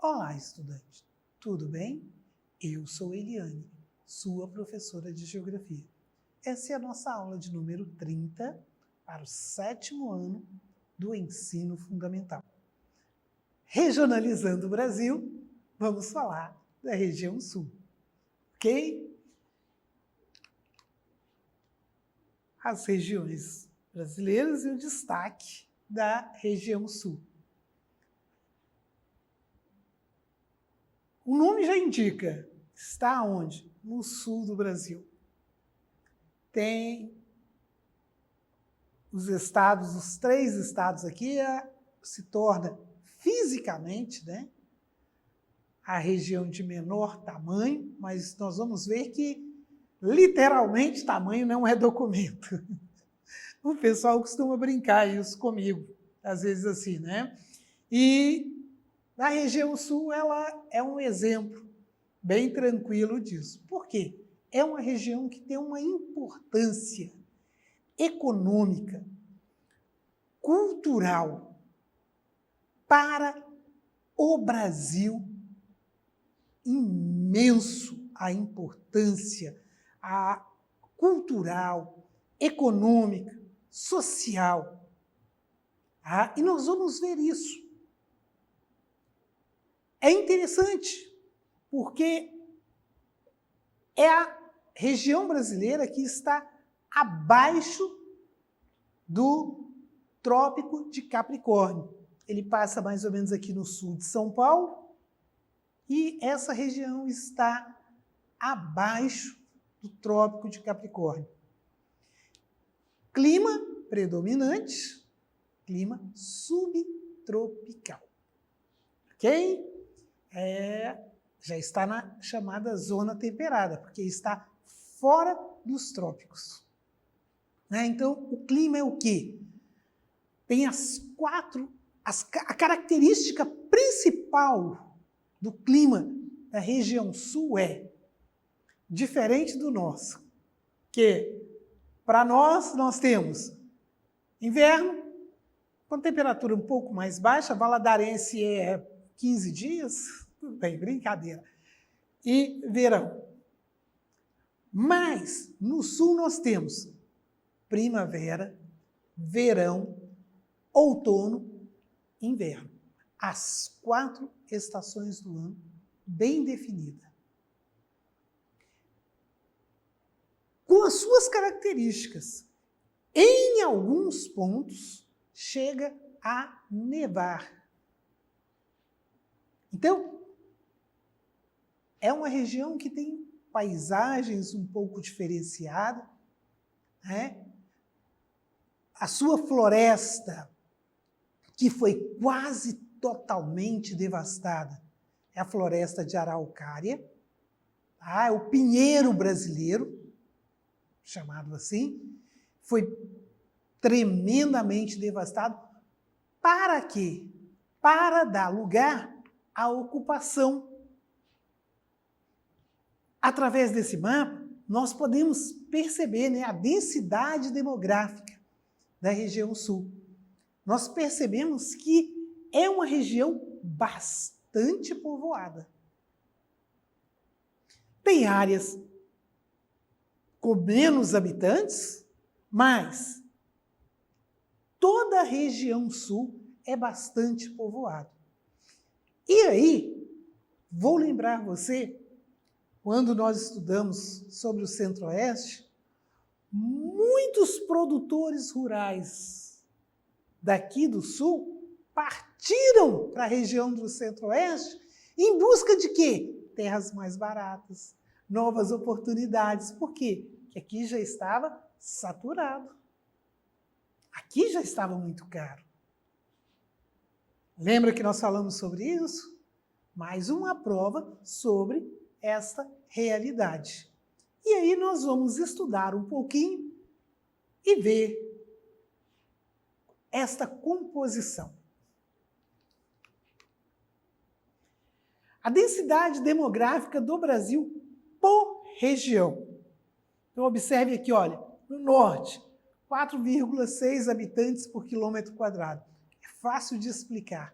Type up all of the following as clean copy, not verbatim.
Olá, estudante. Tudo bem? Eu sou Eliane, sua professora de Geografia. Essa é a nossa aula de número 30 para o 7º ano do ensino fundamental. Regionalizando o Brasil, vamos falar da região sul, ok? As regiões brasileiras e o destaque da região sul. O nome já indica, está onde? No sul do Brasil. Tem os estados, os 3 estados aqui, se torna fisicamente, né, a região de menor tamanho, mas nós vamos ver que, literalmente, tamanho não é documento. O pessoal costuma brincar isso comigo, às vezes assim, né? E a região sul, ela é um exemplo bem tranquilo disso. Por quê? É uma região que tem uma importância econômica, cultural, para o Brasil, imenso a importância cultural, econômica, social. E nós vamos ver isso. É interessante, porque é a região brasileira que está abaixo do Trópico de Capricórnio. Ele passa mais ou menos aqui no sul de São Paulo, e essa região está abaixo do Trópico de Capricórnio. Clima predominante, clima subtropical. Ok? Já está na chamada zona temperada, porque está fora dos trópicos. Então, o clima é o quê? Tem a característica principal do clima da região sul é diferente do nosso, que para nós temos inverno, com temperatura um pouco mais baixa, valadarense é 15 dias, tudo bem, brincadeira, e verão. Mas no sul nós temos primavera, verão, outono, inverno. As 4 estações do ano bem definidas. Com as suas características. Em alguns pontos, chega a nevar. Então, é uma região que tem paisagens um pouco diferenciadas, né? A sua floresta, que foi quase totalmente devastada, é a floresta de araucária, é o pinheiro brasileiro, chamado assim, foi tremendamente devastado. Para quê? Para dar lugar à ocupação. Através desse mapa, nós podemos perceber, né, a densidade demográfica da região sul. Nós percebemos que é uma região bastante povoada. Tem áreas com menos habitantes, mas toda a região sul é bastante povoada. E aí, vou lembrar você, quando nós estudamos sobre o Centro-Oeste, muitos produtores rurais daqui do sul partiram para a região do Centro-Oeste em busca de quê? Terras mais baratas, novas oportunidades. Por quê? Porque aqui já estava saturado. Aqui já estava muito caro. Lembra que nós falamos sobre isso? Mais uma prova sobre esta realidade. E aí nós vamos estudar um pouquinho e ver esta composição. A densidade demográfica do Brasil por região. Então observe aqui, olha, no norte, 4,6 habitantes por quilômetro quadrado. É fácil de explicar.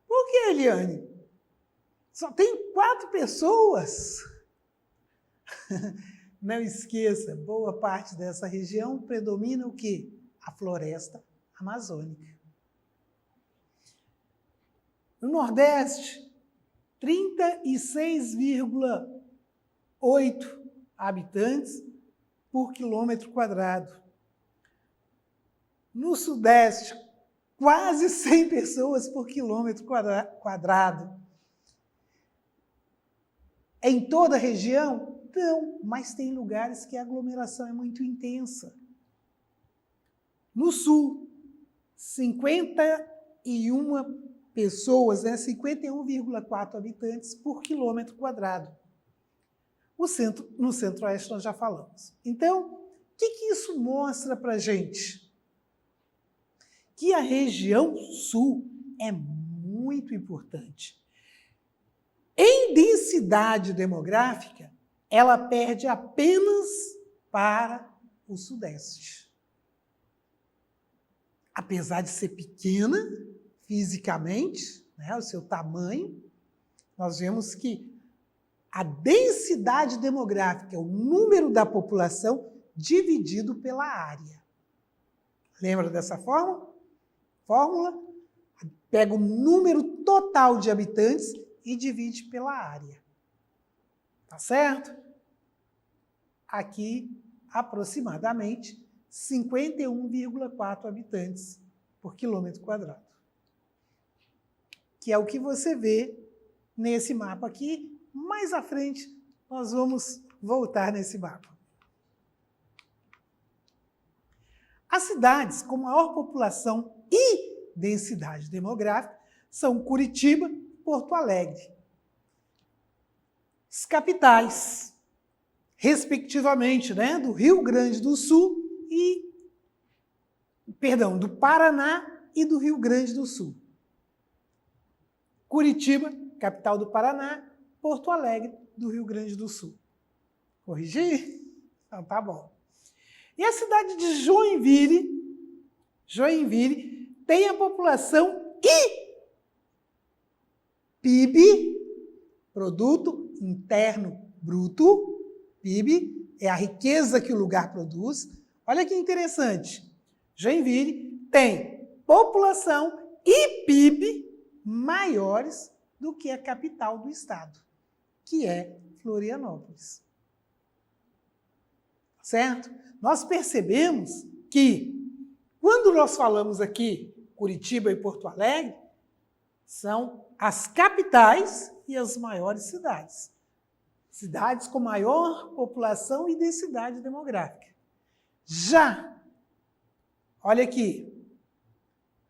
Por que, Eliane? Só tem 4 pessoas. Não esqueça, boa parte dessa região predomina o quê? A floresta amazônica. No Nordeste, 36,8 habitantes por quilômetro quadrado. No Sudeste, quase 100 pessoas por quilômetro quadrado. Em toda a região? Não, mas tem lugares que a aglomeração é muito intensa. No Sul, 51 pessoas, 51,4 habitantes por quilômetro quadrado. No Centro-Oeste nós já falamos. Então, o que isso mostra para a gente? Que a região Sul é muito importante. Em densidade demográfica, ela perde apenas para o Sudeste. Apesar de ser pequena fisicamente, né, o seu tamanho, nós vemos que a densidade demográfica é o número da população dividido pela área. Lembra dessa fórmula? Pega o número total de habitantes e divide pela área. Tá certo? Aqui, aproximadamente 51,4 habitantes por quilômetro quadrado. Que é o que você vê nesse mapa aqui. Mais à frente, nós vamos voltar nesse mapa. As cidades com maior população e densidade demográfica são Curitiba e Porto Alegre. As capitais, respectivamente, né, do Rio Grande do Sul do Paraná e do Rio Grande do Sul. Curitiba, capital do Paraná, Porto Alegre, do Rio Grande do Sul. Corrigi? Então, tá bom. E a cidade de Joinville tem a população e PIB, Produto Interno Bruto, PIB, é a riqueza que o lugar produz. Olha que interessante. Joinville tem população e PIB maiores do que a capital do estado, que é Florianópolis. Certo? Nós percebemos que, quando nós falamos aqui Curitiba e Porto Alegre, são as capitais e as maiores cidades. Cidades com maior população e densidade demográfica. Já, olha aqui,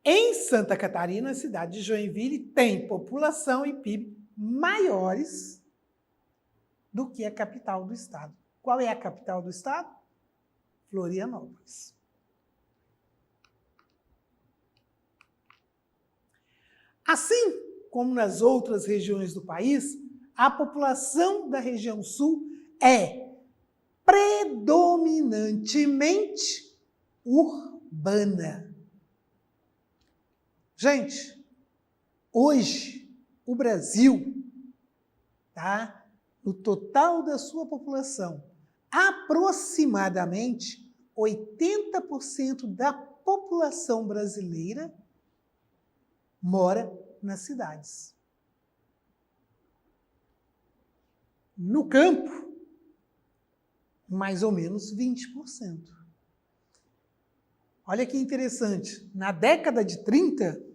em Santa Catarina, a cidade de Joinville tem população e PIB maiores do que a capital do estado. Qual é a capital do estado? Florianópolis. Assim como nas outras regiões do país, a população da região sul é predominantemente urbana. Gente, hoje o Brasil, tá, no total da sua população, aproximadamente 80% da população brasileira mora nas cidades. No campo, mais ou menos 20%. Olha que interessante, na década de 30,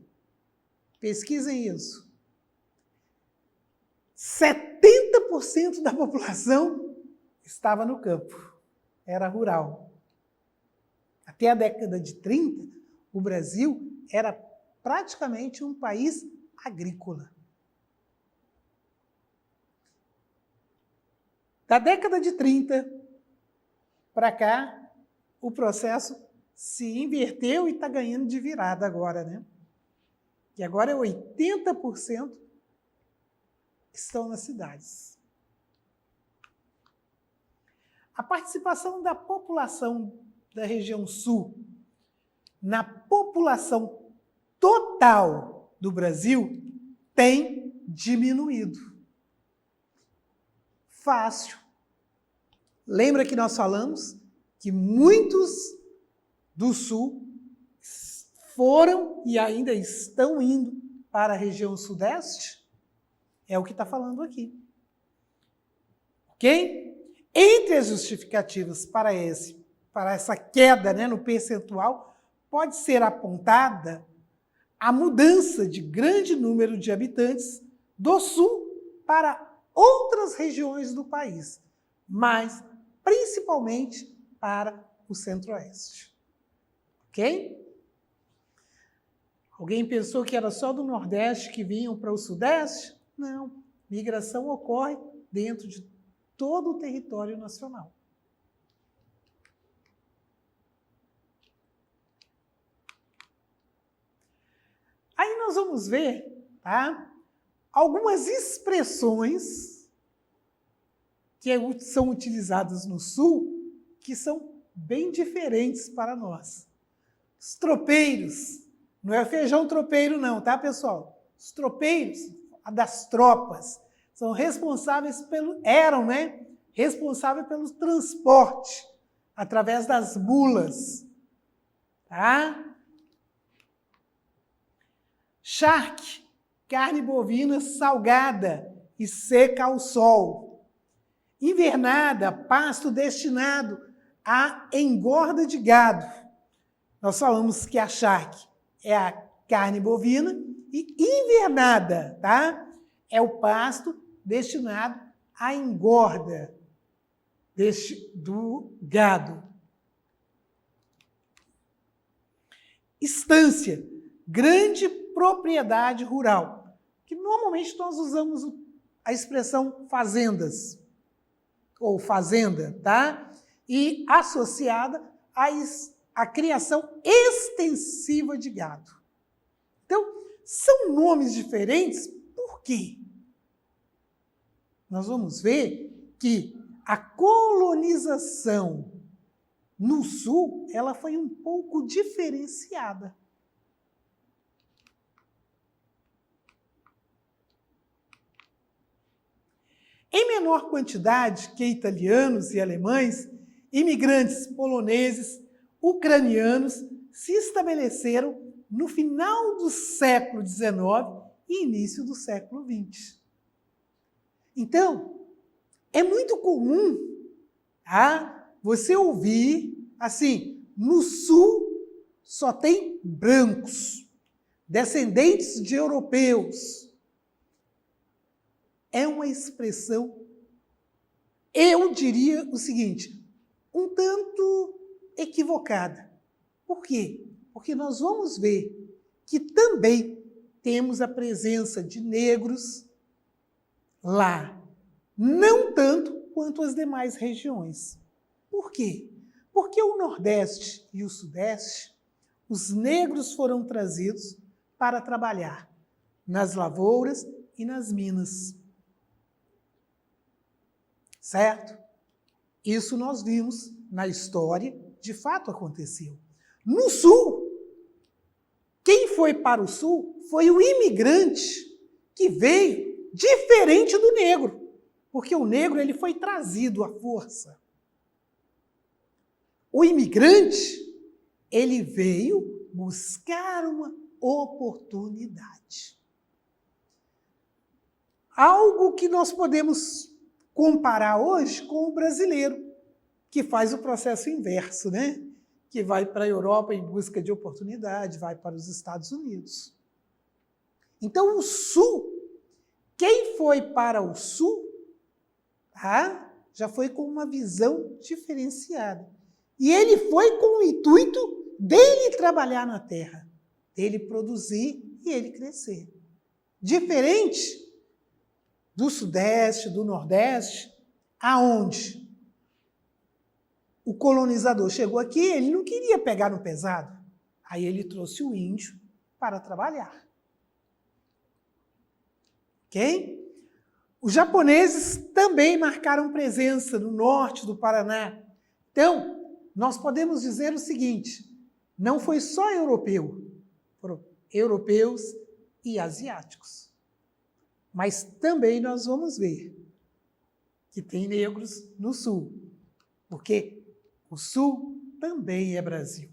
pesquisem isso, 70% da população estava no campo, era rural. Até a década de 30, o Brasil era praticamente um país agrícola. Da década de 30 para cá, o processo se inverteu e está ganhando de virada agora, né? E agora 80% estão nas cidades. A participação da população da região sul na população total do Brasil tem diminuído. fácil. Lembra que nós falamos que muitos do sul foram e ainda estão indo para a região sudeste? É o que está falando aqui. Ok? Entre as justificativas para essa queda, né, no percentual, pode ser apontada a mudança de grande número de habitantes do sul para outras regiões do país, mas principalmente para o centro-oeste. Ok? Alguém pensou que era só do Nordeste que vinham para o Sudeste? Não. Migração ocorre dentro de todo o território nacional. Aí nós vamos ver, tá, algumas expressões que são utilizadas no Sul que são bem diferentes para nós. Os tropeiros, não é feijão tropeiro não, tá, pessoal? Os tropeiros, das tropas, são responsáveis eram, né, responsáveis pelo transporte através das mulas, tá? Charque, carne bovina salgada e seca ao sol. Invernada, pasto destinado à engorda de gado. Nós falamos que a charque é a carne bovina e invernada, tá? É o pasto destinado à engorda do gado. Estância, grande propriedade rural, que normalmente nós usamos a expressão fazendas, ou fazenda, tá? E associada à criação extensiva de gado. Então, são nomes diferentes, por quê? Nós vamos ver que a colonização no Sul, ela foi um pouco diferenciada. Em menor quantidade que italianos e alemães, imigrantes poloneses, ucranianos se estabeleceram no final do século XIX e início do século XX. Então, é muito comum, tá, você ouvir assim, no Sul só tem brancos, descendentes de europeus. É uma expressão, eu diria o seguinte, um tanto equivocada. Por quê? Porque nós vamos ver que também temos a presença de negros lá, não tanto quanto as demais regiões. Por quê? Porque o Nordeste e o Sudeste, os negros foram trazidos para trabalhar nas lavouras e nas minas. Certo? Isso nós vimos na história, de fato aconteceu. No Sul, quem foi para o Sul foi o imigrante que veio diferente do negro, porque o negro ele foi trazido à força. O imigrante, ele veio buscar uma oportunidade. Algo que nós podemos comparar hoje com o brasileiro, que faz o processo inverso, né? Que vai para a Europa em busca de oportunidade, vai para os Estados Unidos. Então, o Sul, quem foi para o Sul, tá? Já foi com uma visão diferenciada. E ele foi com o intuito dele trabalhar na terra, dele produzir e ele crescer. Diferente do Sudeste, do Nordeste, aonde o colonizador chegou aqui, ele não queria pegar no pesado. Aí ele trouxe o índio para trabalhar. Ok? Os japoneses também marcaram presença no norte do Paraná. Então, nós podemos dizer o seguinte, não foi só europeu, foram europeus e asiáticos. Mas também nós vamos ver que tem negros no Sul, porque o Sul também é Brasil.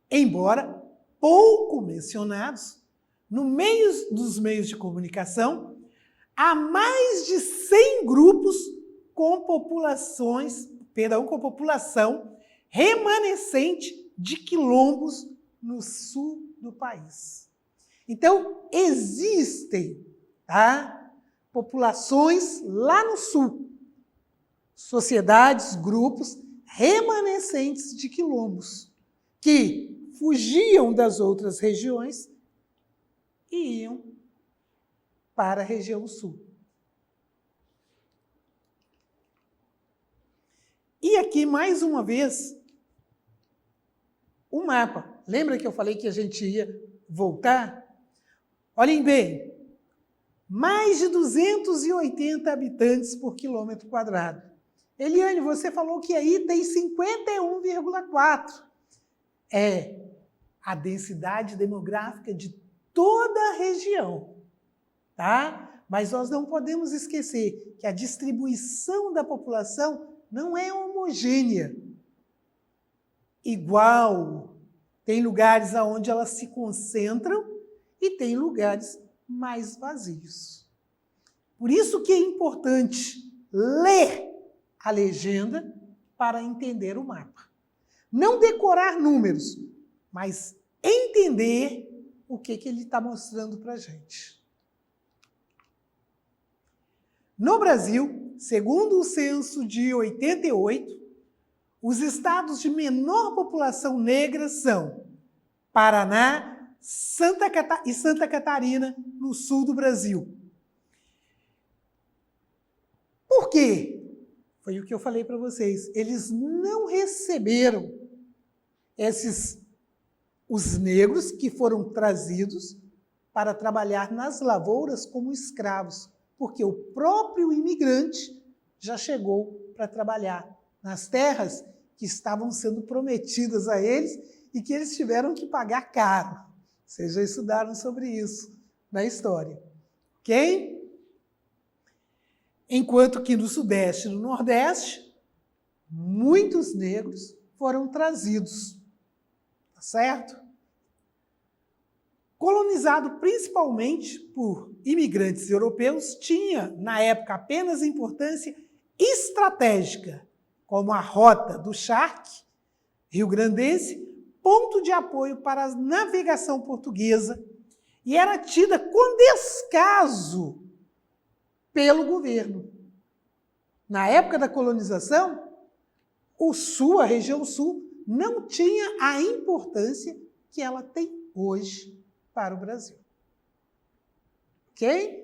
Embora pouco mencionados, no meio dos meios de comunicação, há mais de 100 grupos com população remanescente de quilombos no sul do país. Então, existem, tá, populações lá no sul, sociedades, grupos remanescentes de quilombos, que fugiam das outras regiões e iam para a região sul. E aqui, mais uma vez, o mapa. Lembra que eu falei que a gente ia voltar? Olhem bem, mais de 280 habitantes por quilômetro quadrado. Eliane, você falou que aí tem 51,4. É a densidade demográfica de toda a região, tá? Mas nós não podemos esquecer que a distribuição da população não é homogênea, igual. Tem lugares onde elas se concentram e tem lugares mais vazios. Por isso que é importante ler a legenda para entender o mapa. Não decorar números, mas entender o que ele está mostrando para a gente. No Brasil, segundo o censo de 88, os estados de menor população negra são Paraná e Santa Catarina, no sul do Brasil. Por quê? Foi o que eu falei para vocês. Eles não receberam os negros que foram trazidos para trabalhar nas lavouras como escravos, porque o próprio imigrante já chegou para trabalhar nas terras que estavam sendo prometidas a eles e que eles tiveram que pagar caro. Vocês já estudaram sobre isso na história, ok? Enquanto que no Sudeste e no Nordeste, muitos negros foram trazidos, tá certo? Colonizado principalmente por imigrantes europeus, tinha, na época, apenas importância estratégica, como a rota do Charque, rio-grandense, ponto de apoio para a navegação portuguesa, e era tida com descaso pelo governo. Na época da colonização, o Sul, a região Sul, não tinha a importância que ela tem hoje para o Brasil. Ok?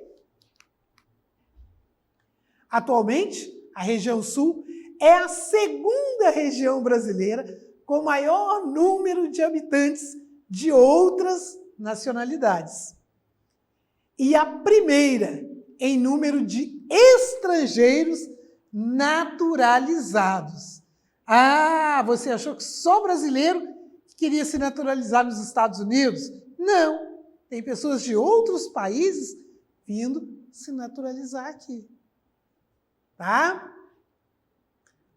Atualmente, a região Sul é a segunda região brasileira com maior número de habitantes de outras nacionalidades. E a primeira em número de estrangeiros naturalizados. Ah, você achou que só brasileiro queria se naturalizar nos Estados Unidos? Não, tem pessoas de outros países vindo se naturalizar aqui. Tá?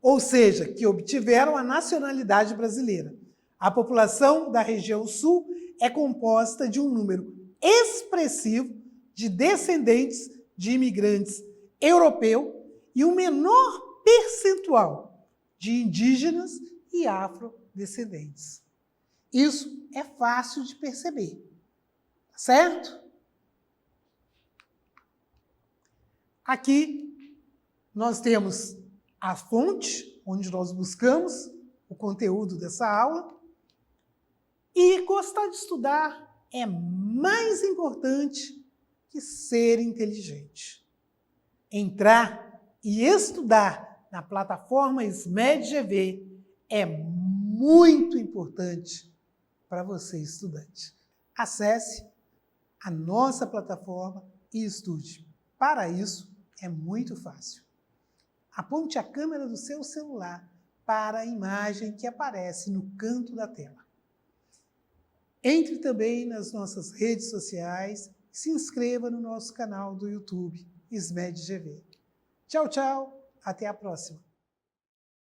Ou seja, que obtiveram a nacionalidade brasileira. A população da região Sul é composta de um número expressivo de descendentes de imigrantes europeus e um menor percentual de indígenas e afrodescendentes. Isso é fácil de perceber, certo? Aqui nós temos a fonte, onde nós buscamos o conteúdo dessa aula. E gostar de estudar é mais importante que ser inteligente. Entrar e estudar na plataforma SMED-GV é muito importante para você, estudante. Acesse a nossa plataforma e estude. Para isso, é muito fácil. Aponte a câmera do seu celular para a imagem que aparece no canto da tela. Entre também nas nossas redes sociais e se inscreva no nosso canal do YouTube, SMED-GV. Tchau, tchau. Até a próxima.